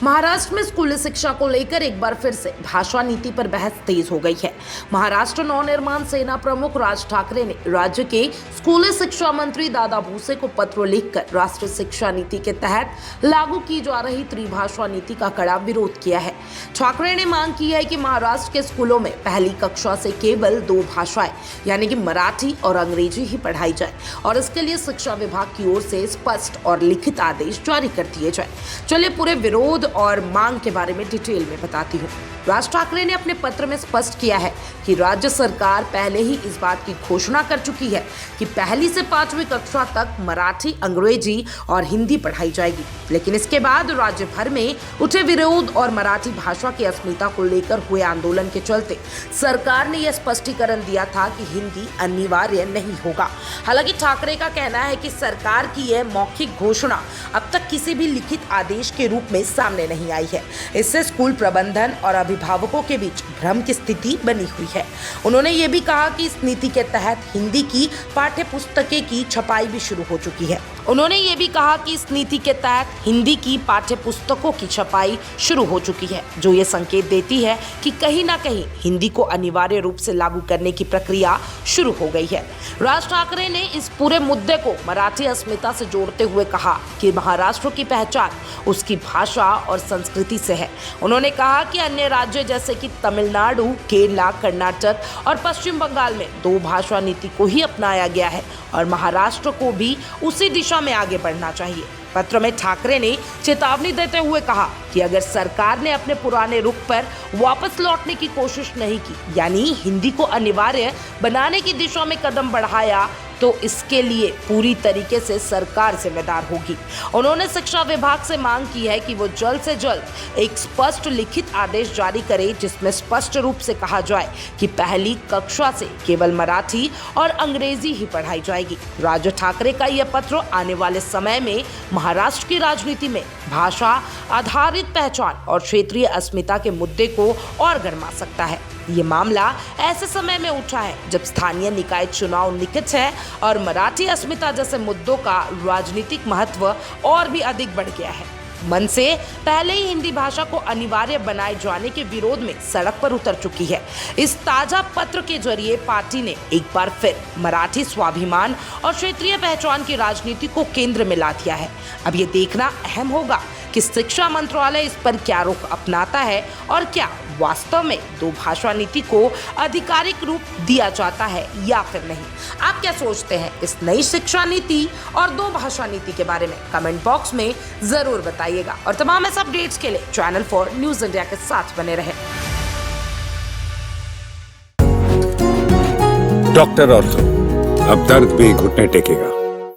महाराष्ट्र में स्कूली शिक्षा को लेकर एक बार फिर से भाषा नीति पर बहस तेज हो गई है। महाराष्ट्र नवनिर्माण सेना प्रमुख राज ठाकरे ने राज्य के स्कूली शिक्षा मंत्री दादा भूसे को पत्र लिखकर राष्ट्रीय शिक्षा नीति के तहत लागू की जा रही त्रिभाषा नीति का कड़ा विरोध किया है। ठाकरे ने मांग की है कि महाराष्ट्र के स्कूलों में पहली कक्षा से केवल 2 भाषाएं यानी कि मराठी और अंग्रेजी ही पढ़ाई जाए और इसके लिए शिक्षा विभाग की ओर से स्पष्ट और लिखित आदेश जारी कर दिए जाए। चलिए पूरे विरोध और मांग के बारे में डिटेल में बताती हूँ। राज ठाकरे ने अपने पत्र में स्पष्ट किया है कि राज्य सरकार पहले ही इस बात की घोषणा कर चुकी है कि पहली से 5वीं कक्षा तक मराठी, अंग्रेजी और हिंदी पढ़ाई जाएगी, लेकिन इसके बाद राज्य भर में उठे विरोध और मराठी भाषा की अस्मिता को लेकर हुए आंदोलन के चलते सरकार ने यह स्पष्टीकरण दिया था कि हिंदी अनिवार्य नहीं होगा। हालांकि ठाकरे का कहना है कि सरकार की यह मौखिक घोषणा अब तक किसी भी लिखित आदेश के रूप में सामने नहीं आई है। इससे स्कूल प्रबंधन और अभिभावकों के बीच भ्रम की स्थिति बनी हुई है। उन्होंने ये भी कहा कि इस नीति के तहत हिंदी की पाठ्य पुस्तकें की छपाई भी शुरू हो चुकी है। जो ये संकेत देती है कि कहीं ना कहीं हिंदी को अनिवार्य रूप से लागू करने की प्रक्रिया शुरू हो गई है। राज ठाकरे ने इस पूरे मुद्दे को मराठी अस्मिता से जोड़ते हुए कहा कि महाराष्ट्र की पहचान उसकी भाषा और संस्कृति से है। उन्होंने कहा कि अन्य राज्य जैसे कि तमिलनाडु, केरला, कर्नाटक और पश्चिम बंगाल में 2 भाषा नीति को ही अपनाया गया है और महाराष्ट्र को भी उसी दिशा में आगे बढ़ना चाहिए। पत्र में ठाकरे ने चेतावनी देते हुए कहा कि अगर सरकार ने अपने पुराने रुख पर वापस लौटने की कोशिश नहीं की, यानी हिंदी को अनिवार्य बनाने की दिशा में कदम बढ़ाया, तो इसके लिए पूरी तरीके से सरकार जिम्मेदार होगी। उन्होंने शिक्षा विभाग से मांग की है कि वो जल्द से जल्द एक स्पष्ट लिखित आदेश जारी करे जिसमें स्पष्ट रूप से कहा जाए कि पहली कक्षा से केवल मराठी और अंग्रेजी ही पढ़ाई जाएगी। राज ठाकरे का यह पत्र आने वाले समय में महाराष्ट्र की राजनीति में भाषा आधारित पहचान और क्षेत्रीय अस्मिता के मुद्दे को और गरमा सकता है। ये मामला ऐसे समय में उठा है जब स्थानीय निकाय चुनाव निकट है और मराठी अस्मिता जैसे मुद्दों का राजनीतिक महत्व और भी अधिक बढ़ गया है। मन से पहले ही हिंदी भाषा को अनिवार्य बनाए जाने के विरोध में सड़क पर उतर चुकी है। इस ताजा पत्र के जरिए पार्टी ने एक बार फिर मराठी स्वाभिमान और क्षेत्रीय पहचान की राजनीति को केंद्र में ला दिया है। अब ये देखना अहम होगा कि शिक्षा मंत्रालय इस पर क्या रुख अपनाता है और क्या वास्तव में 2 भाषा नीति को आधिकारिक रूप दिया जाता है या फिर नहीं। आप क्या सोचते हैं इस नई शिक्षा नीति और 2 भाषा नीति के बारे में? कमेंट बॉक्स में जरूर बताइएगा और तमाम ऐसे अपडेट्स के लिए चैनल 4 न्यूज़ इंडिया के साथ बने रहें। डॉक्टर ऑर्थो, अब दर्द भी घुटने टेकेगा।